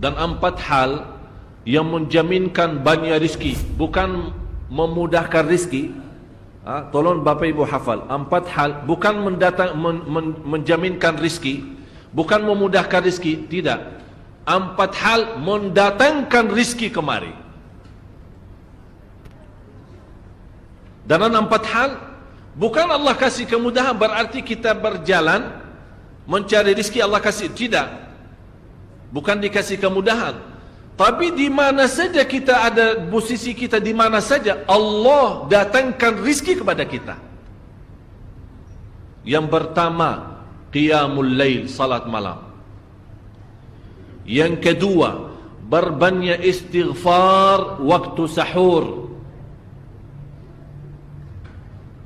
dan 4 hal yang menjaminkan banyak rizki, bukan memudahkan rizki. Tolong Bapak Ibu hafal, 4 hal bukan menjaminkan rizki, bukan memudahkan rizki, tidak. 4 hal mendatangkan rizki kemari. Dan 4 hal bukan Allah kasih kemudahan berarti kita berjalan mencari rizki Allah kasih, tidak. Bukan dikasih kemudahan, tapi di mana saja kita ada, posisi kita di mana saja, Allah datangkan rizki kepada kita. Yang pertama, qiyamul lail, salat malam. Yang kedua, berbanyak istighfar waktu sahur.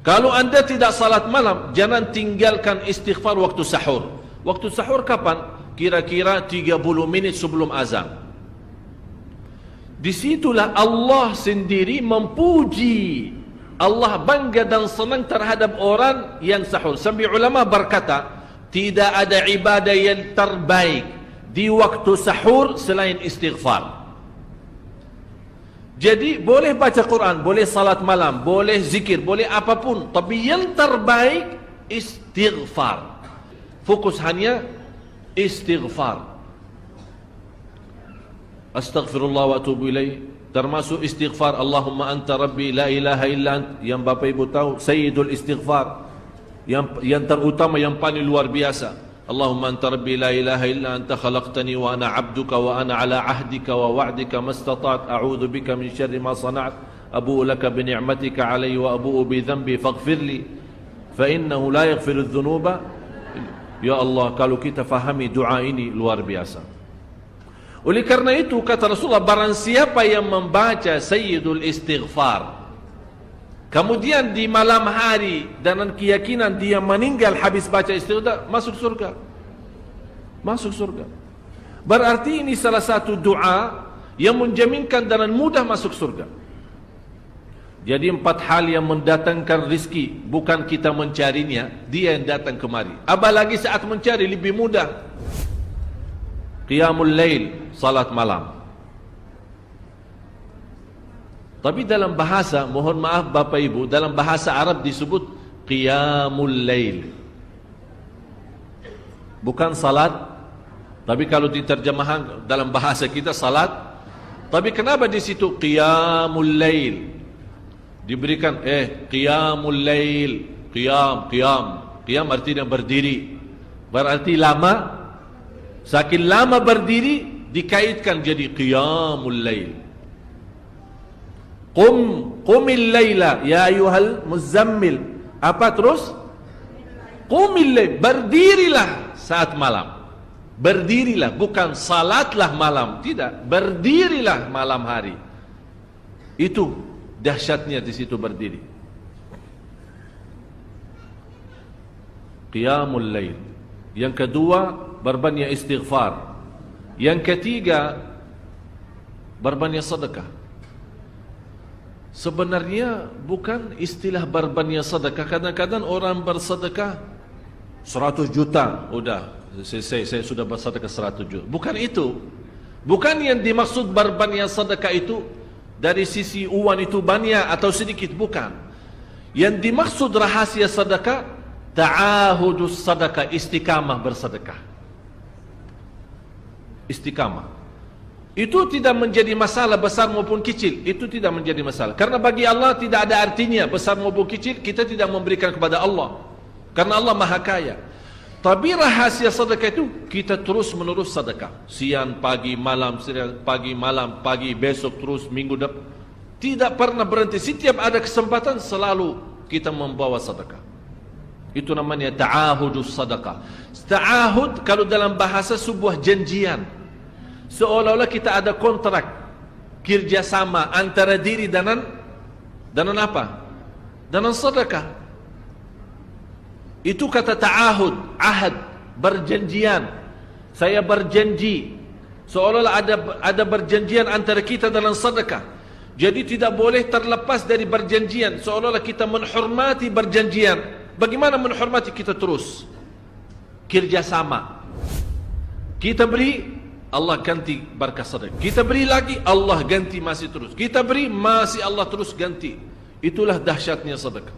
Kalau anda tidak salat malam, jangan tinggalkan istighfar waktu sahur. Waktu sahur kapan? Kira-kira 30 minit sebelum azan. Disitulah Allah sendiri memuji. Allah bangga dan senang terhadap orang yang sahur. Sampai ulama berkata, tidak ada ibadah yang terbaik di waktu sahur selain istighfar. Jadi boleh baca Quran, boleh salat malam, boleh zikir, boleh apapun, tapi yang terbaik istighfar. Fokus hanya istighfar. Astaghfirullah wa atubu ilaih, termasuk istighfar Allahumma anta rabbi la ilaha illa ant, yang Bapak Ibu tahu sayyidul istighfar, yang terutama, yang paling luar biasa. Allahumma anta rabbi la ilaha illa anta khalaqtani wa ana abduka wa ana ala ahdika wa wa'dika mastata'at a'udzu bika min syarri ma sana'at abu'u laka bi ni'matika alayya wa abu'u bi dhanbi faghfirli fa innahu la yaghfiru dzunuba. Ya Allah, kalau kita fahami doa ini luar biasa. Oleh karena itu kata Rasulullah, barang siapa yang membaca sayyidul istighfar, kemudian di malam hari dengan keyakinan dia meninggal habis baca istighfar, masuk surga. Masuk surga. Berarti ini salah satu doa yang menjaminkan dengan mudah masuk surga. Jadi 4 hal yang mendatangkan rizki, bukan kita mencarinya, dia yang datang kemari. Apalagi saat mencari lebih mudah. Qiyamul lail, salat malam. Tapi dalam bahasa, mohon maaf Bapak Ibu, dalam bahasa Arab disebut qiyamul lail, bukan salat. Tapi kalau diterjemahkan dalam bahasa kita salat. Tapi kenapa di situ qiyamul lail? Diberikan qiyamul lail, qiyam artinya berdiri. Berarti lama. Saking lama berdiri dikaitkan jadi qiyamul lail. Qumil laila ya ayyuhal muzammil. Apa terus? Qumil lail, berdirilah saat malam. Berdirilah, bukan salatlah malam, tidak. Berdirilah malam hari. Itu dahsyatnya di situ berdiri. Qiyamul lail. Yang kedua, berbanyak istighfar. Yang ketiga, berbanyak sedekah. Sebenarnya bukan istilah berbanyak sedekah. Kadang-kadang orang bersedekah 100 juta, udah saya sudah bersedekah 100 juta. Bukan itu. Bukan yang dimaksud berbanyak sedekah itu dari sisi uang itu banyak atau sedikit, bukan. Yang dimaksud rahasia sedekah, ta'ahudus sedekah, istiqamah bersedekah. Istiqamah. Itu tidak menjadi masalah besar maupun kecil. Itu tidak menjadi masalah. Karena bagi Allah tidak ada artinya besar maupun kecil. Kita tidak memberikan kepada Allah. Karena Allah Maha Kaya. Tapi rahasia sedekah itu kita terus menerus sedekah. Siang, pagi, malam, siang, pagi, malam, pagi, besok, terus minggu depan. Tidak pernah berhenti. Setiap ada kesempatan selalu kita membawa sedekah. Itu namanya ta'ahudus sedekah. Ta'ahud kalau dalam bahasa sebuah janjian. Seolah-olah kita ada kontrak kerjasama antara diri dengan apa? Dengan sedekah. Itu kata ta'ahud, ahad, berjanjian. Saya berjanji. Seolah-olah ada berjanjian antara kita dalam sedekah. Jadi tidak boleh terlepas dari berjanjian. Seolah-olah kita menghormati berjanjian. Bagaimana menghormati? Kita terus kerjasama. Kita beri, Allah ganti berkah sedekah. Kita beri lagi, Allah ganti masih terus. Kita beri, masih Allah terus ganti. Itulah dahsyatnya sedekah.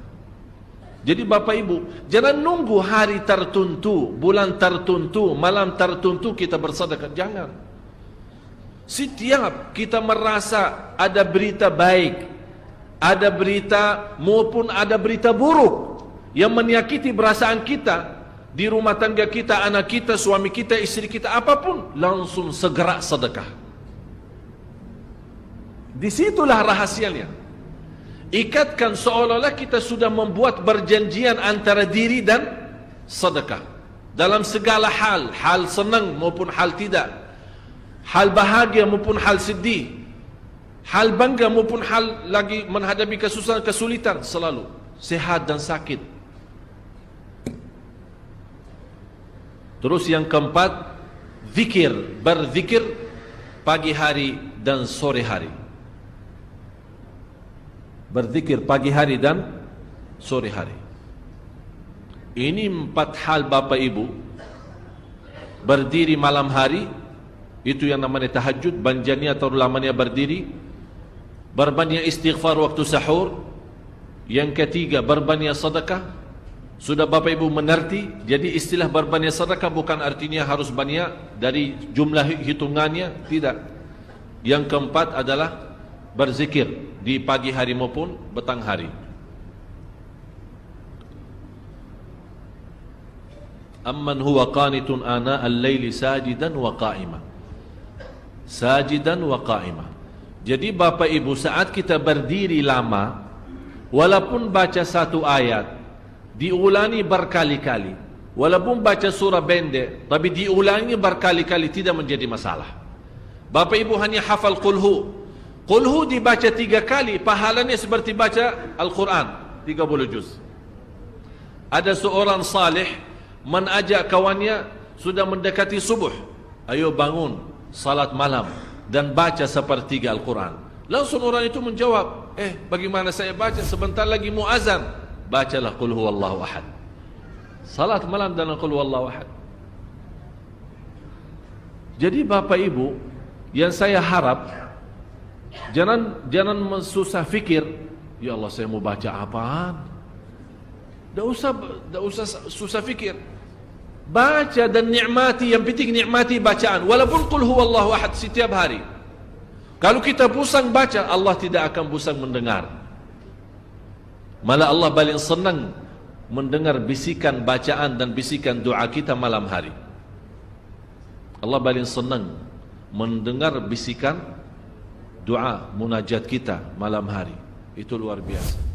Jadi Bapak Ibu, jangan nunggu hari tertentu, bulan tertentu, malam tertentu kita bersedekah. Jangan. Setiap kita merasa ada berita baik, ada berita maupun ada berita buruk yang menyakiti perasaan kita, di rumah tangga kita, anak kita, suami kita, istri kita, apapun, langsung segera sedekah. Disitulah rahasianya. Ikatkan seolah-olah kita sudah membuat perjanjian antara diri dan sedekah. Dalam segala hal, hal senang maupun hal tidak, hal bahagia maupun hal sedih, hal bangga maupun hal lagi menghadapi kesusahan, kesulitan, selalu sehat dan sakit. Terus yang keempat, zikir, berzikir pagi hari dan sore hari. Berzikir pagi hari dan sore hari. Ini 4 hal Bapak Ibu. Berdiri malam hari, itu yang namanya tahajud, banjanya atau lamanya berdiri. Berbanyak istighfar waktu sahur. Yang ketiga, berbanyak sedekah. Sudah Bapak Ibu mengerti, jadi istilah berbanyak sedekah bukan artinya harus banyak dari jumlah hitungannya, tidak. Yang keempat adalah berzikir di pagi hari maupun petang hari. Amman huwa qanitun ana al-laili sajidan wa qa'ima. Sajidan wa qa'ima. Jadi Bapak Ibu, saat kita berdiri lama, walaupun baca satu ayat, diulangi berkali-kali, walaupun baca surah pendek, tapi diulangi berkali-kali, tidak menjadi masalah. Bapak Ibu hanya hafal qulhu. Qulhu dibaca 3 kali, pahalanya seperti baca Al-Quran 30 juz. Ada seorang salih mengajak kawannya, sudah mendekati subuh, ayo bangun salat malam dan baca sepertiga Al-Quran. Langsung orang itu menjawab, bagaimana saya baca, sebentar lagi mau azan. Bacalah qul huwallahu ahad. Salat malam dan qul huwallahu ahad. Jadi Bapak Ibu, yang saya harap, jangan susah fikir, ya Allah saya mau baca apaan. Tak usah susah fikir. Baca dan nikmati, yang penting nikmati bacaan. Walaupun qul huwallahu ahad setiap hari. Kalau kita pusing baca, Allah tidak akan pusing mendengar. Malah Allah paling senang mendengar bisikan bacaan dan bisikan doa kita malam hari. Allah paling senang mendengar bisikan doa munajat kita malam hari. Itu luar biasa.